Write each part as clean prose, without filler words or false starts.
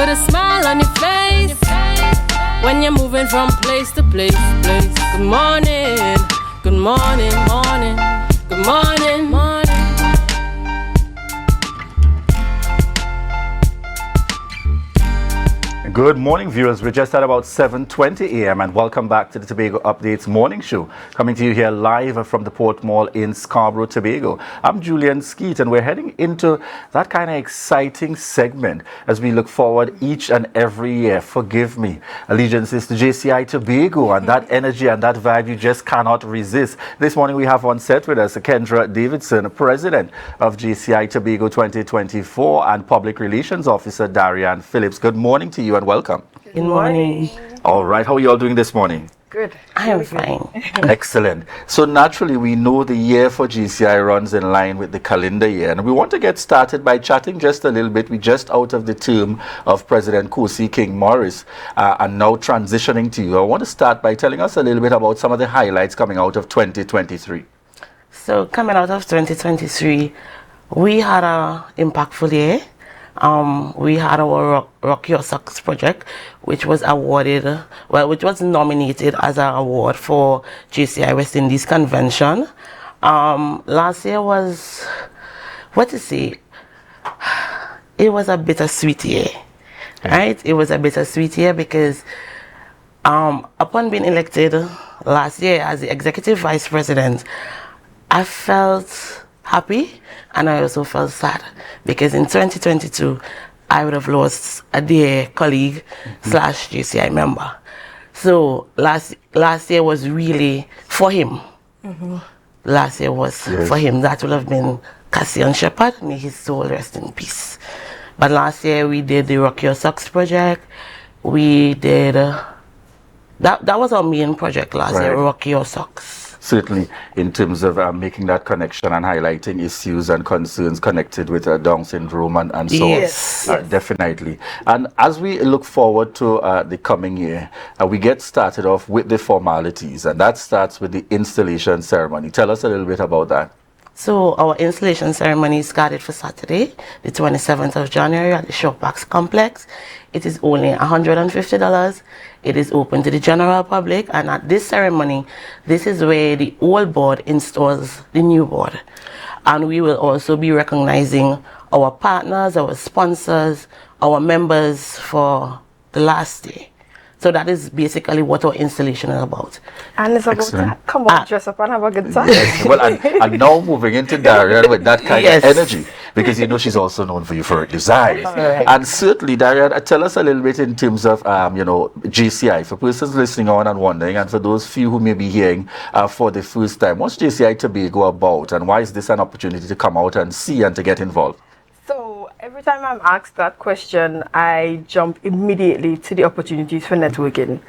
Put a smile on your face when you're moving from place to place. Good morning, good morning, morning, good morning, morning. Good morning, viewers. We're just at about 7:20 a.m. and welcome back to the Tobago Updates morning show, coming to you here live from the Port Mall in Scarborough, Tobago. I'm Julien Skeete, and we're heading into that kind of exciting segment as we look forward each and every year. Forgive me, allegiances to JCI Tobago, and that energy and that vibe you just cannot resist. This morning we have on set with us Kendra Davidon, President of JCI Tobago 2024, and Public Relations Officer Darrianne Phillips. Good morning to you and welcome. Good morning. All right, how are you all doing this morning? Good. I am fine. Excellent. So naturally, we know the year for GCI runs in line with the calendar year, and we want to get started by chatting just a little bit. We're just out of the term of President Kosi King Morris, and now transitioning to you. I want to start by telling us a little bit about some of the highlights coming out of 2023. So coming out of 2023, we had an impactful year. We had our Rock Your Socks project, which was awarded, which was nominated as an award for JCI West Indies Convention. Last year was, it was a bittersweet year, right? It was a bittersweet year because upon being elected last year as the Executive Vice President, I felt happy and I also felt sad because in 2022 I would have lost a dear colleague slash JCI member. So last year was really for him. Last year was for him. That would have been Cassian Shepherd. May his soul rest in peace. But last year we did the Rock Your Socks project. We did that was our main project last year, Rock Your Socks. Certainly, in terms of making that connection and highlighting issues and concerns connected with Down syndrome and so on. Definitely. And as we look forward to the coming year, we get started off with the formalities, and that starts with the installation ceremony. Tell us a little bit about that. So our installation ceremony is scheduled for Saturday, the 27th of January at the Showpax Complex. It is only $150. It is open to the general public, and at this ceremony, this is where the old board installs the new board. And we will also be recognizing our partners, our sponsors, our members for the last day. So that is basically what our installation is about. And it's about that. Come on, dress up and have a good time. Yes. Well, and now moving into Darrianne with that kind of energy, because you know she's also known for euphoric design. And certainly, Darrianne, tell us a little bit in terms of JCI, for persons listening on and wondering, and for those few who may be hearing for the first time, what's JCI Tobago about, and why is this an opportunity to come out and see and to get involved? So every time I'm asked that question, I jump immediately to the opportunities for networking.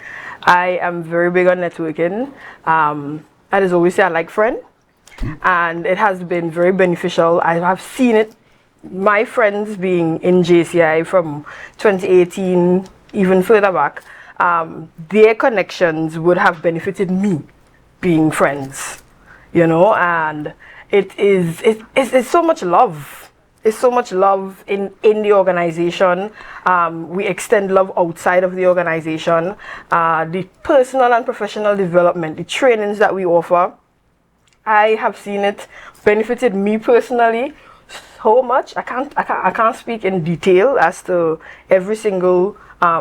I am very big on networking. I just always say I like friends, and it has been very beneficial. I have seen it, my friends being in JCI from 2018, even further back, their connections would have benefited me being friends, and it's so much love. It's so much love in the organization. We extend love outside of the organization. The personal and professional development, the trainings that we offer, I have seen it benefited me personally so much. I can't speak in detail as to every single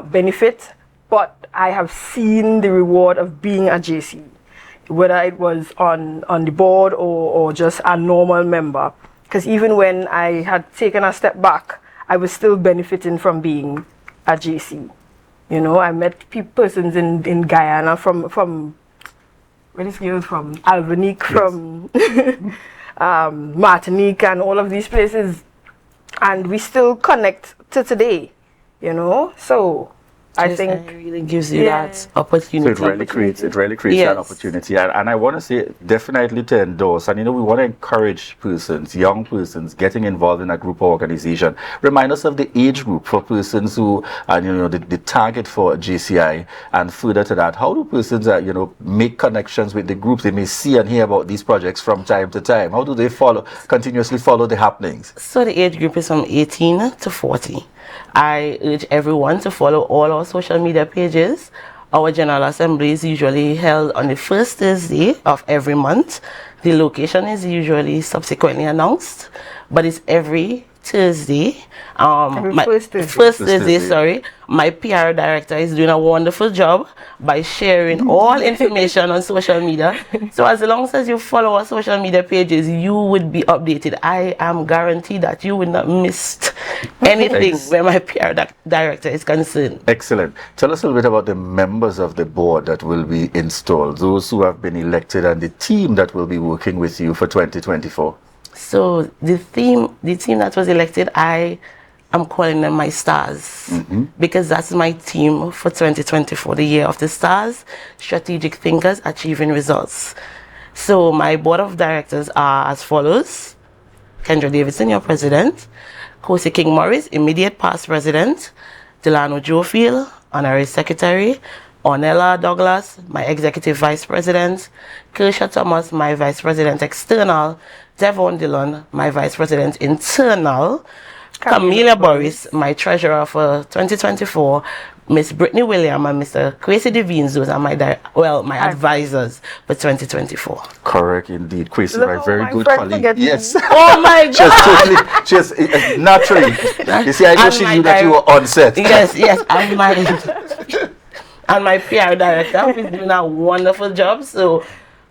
benefit, but I have seen the reward of being a JC, whether it was on the board or just a normal member. Because even when I had taken a step back, I was still benefiting from being a JC. I met persons in Guyana from where is it from? Albanique, from Martinique, and all of these places, and we still connect to today. So I think it really gives you that opportunity. So it really creates that opportunity. And I want to say definitely to endorse. And we want to encourage persons, young persons, getting involved in a group or organization. Remind us of the age group for persons who are, the target for JCI. And further to that, how do persons, make connections with the groups? They may see and hear about these projects from time to time. How do they continuously follow the happenings? So the age group is from 18 to 40. I urge everyone to follow all our social media pages. Our General Assembly is usually held on the first Thursday of every month. The location is usually subsequently announced, but it's every Thursday. First Thursday, sorry. My PR director is doing a wonderful job by sharing all information on social media. So as long as you follow our social media pages, you would be updated. I am guaranteed that you will not miss anything where my PR director is concerned. Excellent. Tell us a little bit about the members of the board that will be installed, those who have been elected, and the team that will be working with you for 2024. So the team that was elected, I am calling them my stars, because that's my team for 2024, the year of the stars, strategic thinkers achieving results. So my board of directors are as follows: Kendra Davidon, your president; Kosi King Morris, immediate past president; Delano Jofield, honorary secretary; Ornella Douglas, my executive vice president; Kersha Thomas, my vice president external; Devon Dillon, my vice president internal; Camilla Boris, my treasurer for 2024; Miss Brittany William and Mr. Kwesi Devine, those are my my advisors for 2024. Correct, indeed. Kwesi, my very good colleague. Yes. Oh my God! Just naturally. You see, I know she knew that you were on set. Yes, and my PR director is doing a wonderful job, so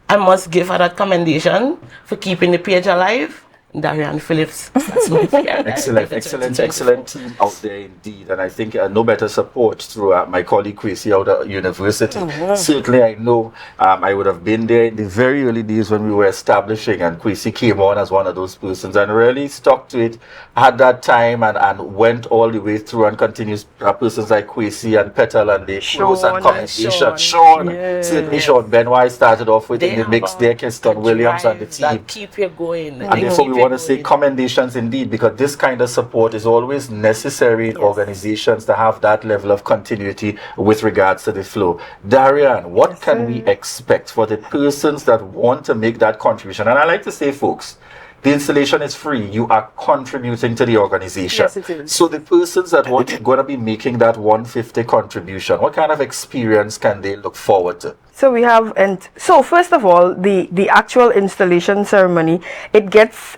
I must give her that commendation for keeping the page alive. Darrianne Phillips, that's my PR excellent team out there indeed, and I think no better support through my colleague Kwesi out at university. Certainly, I know I would have been there in the very early days when we were establishing, and Kwesi came on as one of those persons and really stuck to it, had that time and went all the way through, and continues persons like Kwesi and Petal and the pros and commendation. Sean, certainly Sean Benoit started off with in the mix there, Keston Williams and the team. That keep you going. And therefore we want to say commendations indeed, because this kind of support is always necessary in organizations to have that level of continuity with regards to the flow. Darrianne, what can we expect for the persons that want to make that contribution? And I like to say, folks, the installation is free. You are contributing to the organization. Yes, it is. So the persons that want to going to be making that 150 contribution, what kind of experience can they look forward to? So we have, and so first of all, the actual installation ceremony, it gets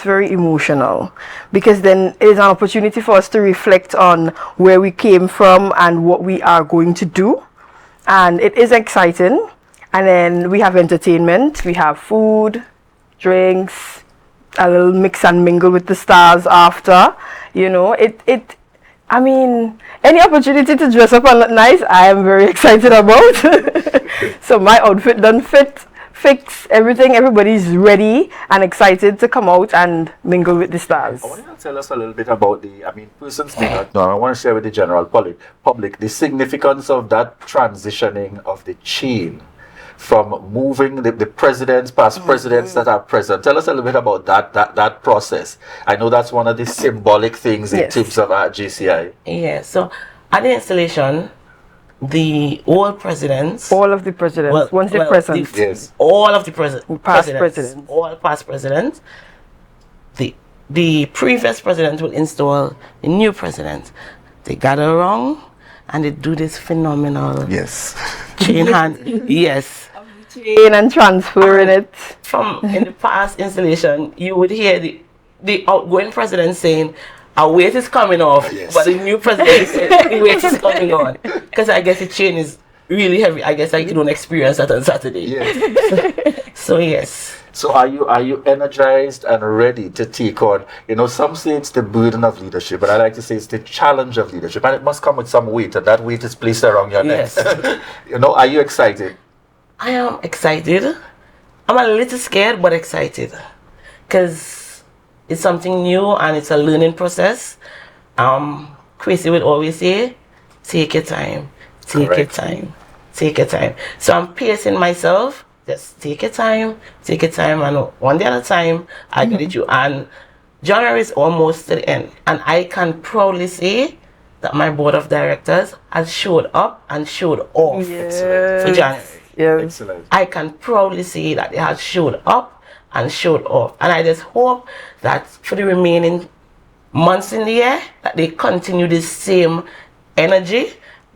very emotional, because then it is an opportunity for us to reflect on where we came from and what we are going to do, and it is exciting. And then we have entertainment, we have food, drinks, a little mix and mingle with the stars after. You know, I mean, any opportunity to dress up and look nice, I am very excited about. So my outfit done fix everything. Everybody's ready and excited to come out and mingle with the stars. I want you to tell us a little bit about persons may not know. I want to share with the general public the significance of that transitioning of the chain from moving the presidents, past presidents that are present. Tell us a little bit about that process. I know that's one of the symbolic things in terms of JCI. Yeah, so at the installation, all of the presidents, once they're present, all of the past presidents, all past presidents, the previous president will install the new president. They gather around and they do this phenomenal chain hand, chain and transferring it. From in the past installation, you would hear the outgoing president saying, "Our weight is coming off," but the new president said, "The weight is coming on," because I guess the chain is really heavy. I guess you don't experience that on Saturday. So yes. So are you energized and ready to take on, some say it's the burden of leadership, but I like to say it's the challenge of leadership, and it must come with some weight, and that weight is placed around your neck. Are you excited? I am excited. I'm a little scared, but excited, because it's something new and it's a learning process. Kwesi would always say, take your time, take your time, take your time. So I'm pacing myself. Just take your time, and one day at a time, I get it you. And January is almost to the end, and I can proudly say that my board of directors has showed up and showed off for January. Excellent. I can proudly say that they have showed up and showed off, and I just hope that for the remaining months in the year that they continue the same energy.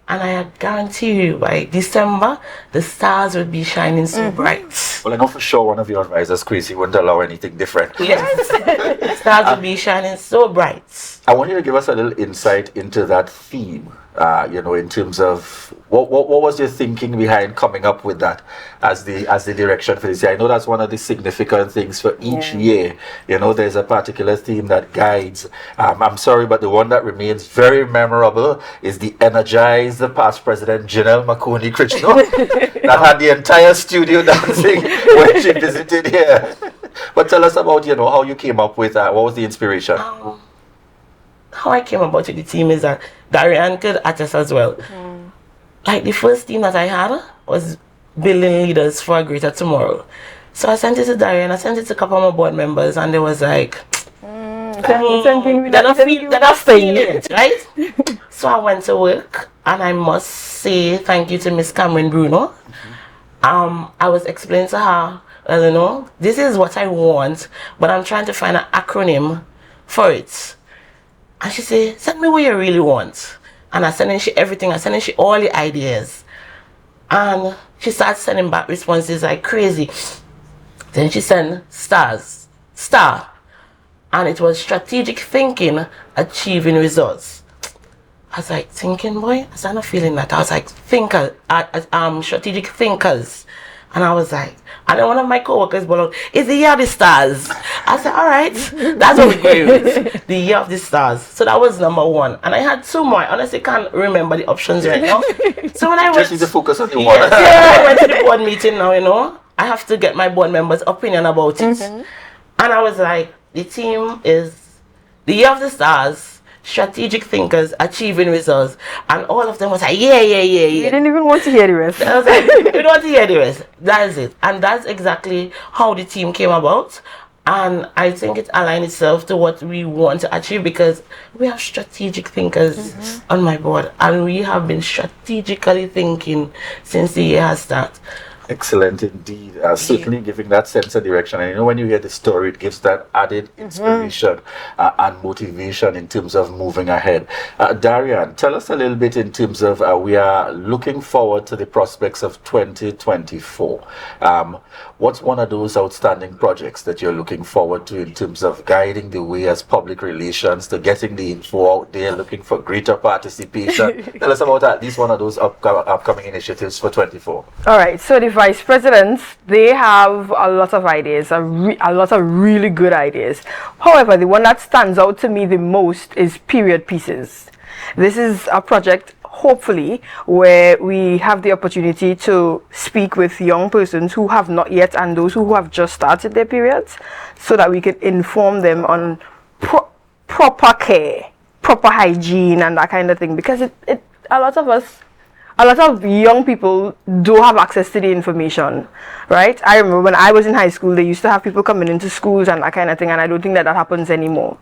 And I guarantee you, by December, the stars will be shining so bright. Well, I know for sure one of your advisors, Chrissy, wouldn't allow anything different. Yes, stars will be shining so bright. I want you to give us a little insight into that theme, in terms of what was your thinking behind coming up with that as the direction for this year. I know that's one of the significant things for each year. There's a particular theme that guides. I'm sorry, but the one that remains very memorable is the energized past president Janelle Makoni Krishna that had the entire studio dancing when she visited here. But tell us about how you came up with that. What was the inspiration? How I came about with the team is that Darrianne could attest as well. Like the first team that I had was building leaders for a greater tomorrow. So I sent it to Darrianne, I sent it to a couple of my board members, and they was like, they're not feeling it, right? So I went to work, and I must say thank you to Miss Cameron Bruno. I was explaining to her, this is what I want, but I'm trying to find an acronym for it. And she said, send me what you really want. And I sent her everything. I sent her all the ideas. And she started sending back responses like crazy. Then she sent star. And it was strategic thinking, achieving results. I was like, thinking, boy? I started feeling that. I was like, strategic thinkers. And I was like, and then one of my co-workers brought it's the year of the stars. I said, all right, that's what we're going with. The year of the stars. So that was number one. And I had two more. I honestly can't remember the options right now. So when I went... Just need to focus on the one. I went to the board meeting now, I have to get my board members' opinion about it. And I was like, the team is the year of the stars, strategic thinkers, achieving results, and all of them was like, yeah. You didn't even want to hear the rest. I was like, we don't want to hear the rest. That is it. And that's exactly how the team came about. And I think it aligned itself to what we want to achieve, because we have strategic thinkers on my board, and we have been strategically thinking since the year has started. Excellent indeed. Certainly giving that sense of direction. And when you hear the story, it gives that added inspiration and motivation in terms of moving ahead. Darrianne, tell us a little bit in terms of we are looking forward to the prospects of 2024. What's one of those outstanding projects that you're looking forward to in terms of guiding the way as public relations to getting the info out there, looking for greater participation? Tell us about at least one of those upcoming initiatives for 24. All right, so the vice presidents, they have a lot of ideas, a lot of really good ideas. However, the one that stands out to me the most is period pieces. This is a project, hopefully, where we have the opportunity to speak with young persons who have not yet and those who have just started their periods, so that we can inform them on proper care, proper hygiene, and that kind of thing. Because a lot of young people don't have access to the information, right? I remember when I was in high school, they used to have people coming into schools and that kind of thing, and I don't think that happens anymore,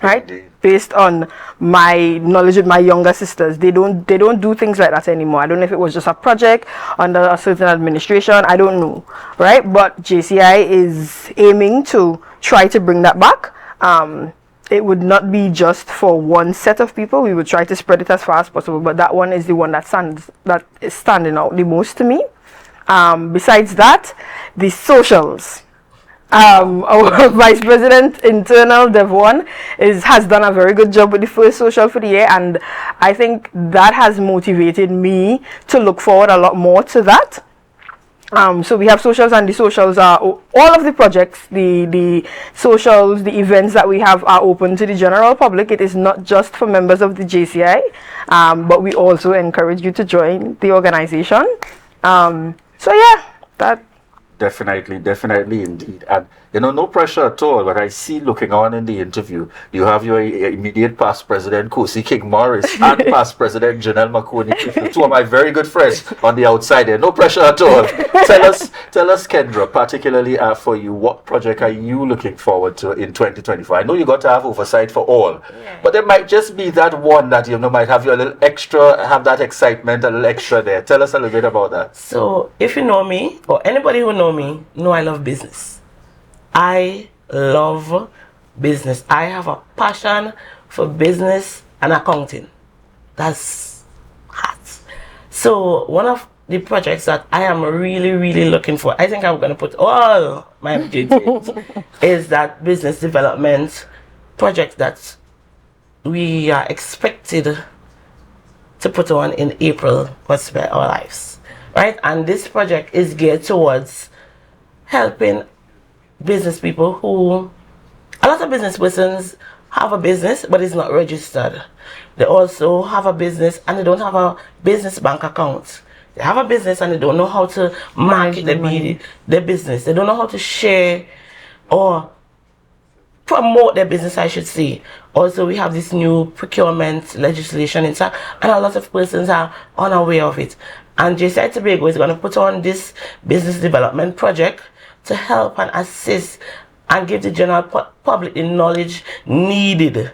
right? Indeed. Based on my knowledge with my younger sisters, they don't do things like that anymore. I don't know if it was just a project under a certain administration, I don't know, right? But JCI is aiming to try to bring that back. It would not be just for one set of people. We would try to spread it as far as possible, but that one is the one that is standing out the most to me. Besides that, the socials. Our Vice President Internal, Devon, has done a very good job with the first social for the year, and I think that has motivated me to look forward a lot more to that. So we have socials, and the socials are all of the projects, the socials, the events that we have are open to the general public. It is not just for members of the JCI, but we also encourage you to join the organization. So yeah, that. Definitely indeed. And no pressure at all, but I see looking on in the interview, you have your immediate past president, Kosi King Morris, and past president Janelle Makoni, two of my very good friends on the outside there. No pressure at all. Tell us, Kendra, particularly for you, what project are you looking forward to in 2024? I know you got to have oversight for all, but there might just be that one that might have you a little extra, have that excitement, a little extra there. Tell us a little bit about that. So, if you know me, or anybody who know me, know I love business. I love business. I have a passion for business and accounting. That's hot. So one of the projects that I am really, really looking for, I think I'm going to put all my energy into it, is that business development project that we are expected to put on in April for Spare Our Lives, right? And this project is geared towards helping business people who, a lot of business persons have a business but it's not registered. They also have a business and they don't have a business bank account. They have a business and they don't know how to market their business. They don't know how to share or promote their business, I should say. Also, we have this new procurement legislation in and a lot of persons are unaware of it. And JCI Tobago is going to put on this business development project to help and assist and give the general public the knowledge needed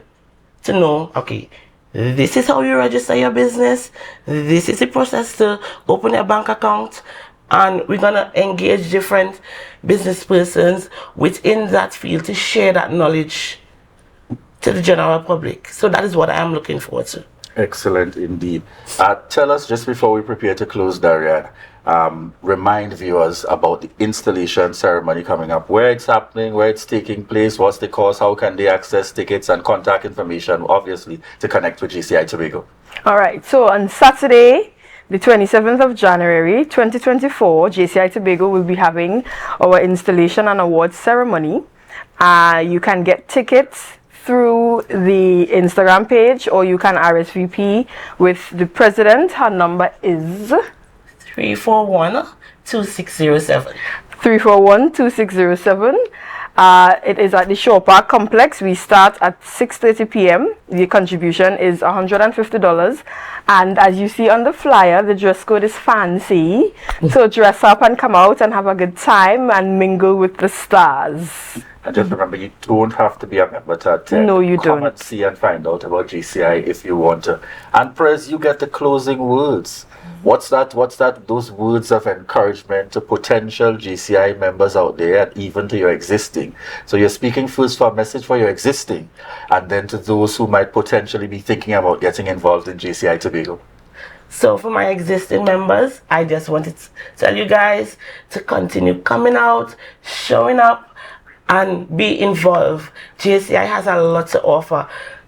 to know, okay, this is how you register your business, this is the process to open a bank account, and we're going to engage different business persons within that field to share that knowledge to the general public. So that is what I am looking forward to. Excellent indeed. Tell us, just before we prepare to close, Darrianne, remind viewers about the installation ceremony coming up, where it's happening, where it's taking place, what's the cost, how can they access tickets and contact information, obviously, to connect with JCI Tobago. All right, so on Saturday, the 27th of January 2024, JCI Tobago will be having our installation and awards ceremony. You can get tickets through the Instagram page, or you can RSVP with the president. Her number is 341-2607. 341-2607. It is at the Shore Park Complex. We start at 6:30 p.m. The contribution is $150. And as you see on the flyer, the dress code is fancy. So dress up and come out and have a good time and mingle with the stars. And just remember, you don't have to be a member to attend. No, you Come don't. and see and find out about JCI if you want to. And Prez, you get the closing words. What's that? Those words of encouragement to potential JCI members out there and even to your existing. So you're speaking first for a message for your existing, and then to those who might potentially be thinking about getting involved in JCI Tobago. So for my existing members, I just wanted to tell you guys to continue coming out, showing up, and be involved. JCI has a lot to offer.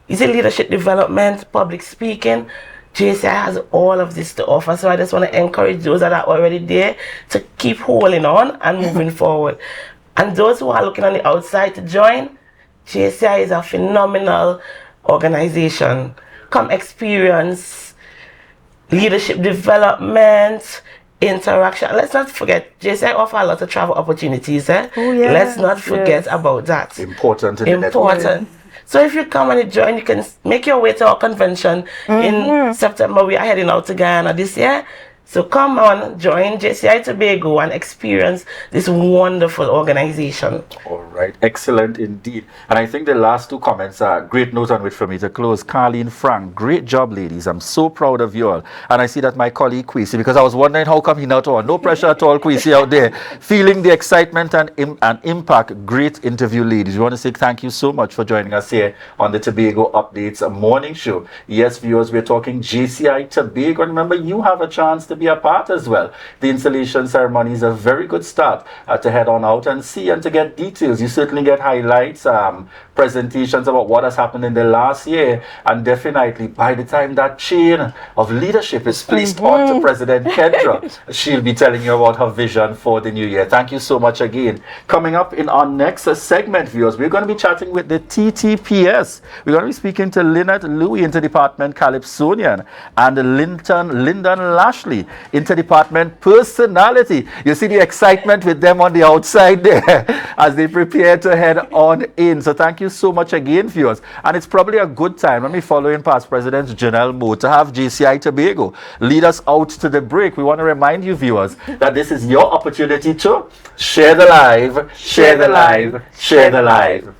Is it leadership development, public speaking? JCI has all of this to offer. So I just want to encourage those that are already there to keep holding on and moving forward. And those who are looking on the outside to join, JCI is a phenomenal organization. Come experience leadership development, interaction. Let's not forget, JCI offer a lot of travel opportunities. Oh, yeah. Let's not forget about that. Important in the network. So if you come and you join, you can make your way to our convention in September. We are heading out to Guyana this year. So come on, join JCI Tobago and experience this wonderful organization. All right, excellent indeed. And I think the last two comments are a great note on which for me to close. Carleen, Frank, great job, ladies. I'm so proud of you all. And I see that my colleague Kwesi, because I was wondering how come he not on. No pressure at all, Kwesi out there. Feeling the excitement and impact. Great interview, ladies. We want to say thank you so much for joining us here on the Tobago Updates morning show. Yes, viewers, we're talking JCI Tobago. And remember, you have a chance to be a part as well. The installation ceremony is a very good start to head on out and see and to get details. You certainly get highlights, presentations about what has happened in the last year, and definitely by the time that chain of leadership is placed onto President Kendra, she'll be telling you about her vision for the new year. Thank you so much again. Coming up in our next segment, viewers, we're going to be chatting with the TTPS. We're going to be speaking to Lynette Louie, Interdepartment Calypsonian, and Lyndon Lashley, Interdepartment Personality. You see the excitement with them on the outside there as they prepare to head on in. So thank you so much again, viewers. And it's probably a good time, let me follow in past President Janelle Moe, to have JCI Tobago lead us out to the break. We want to remind you, viewers, that this is your opportunity to share the live, share the live, share the live.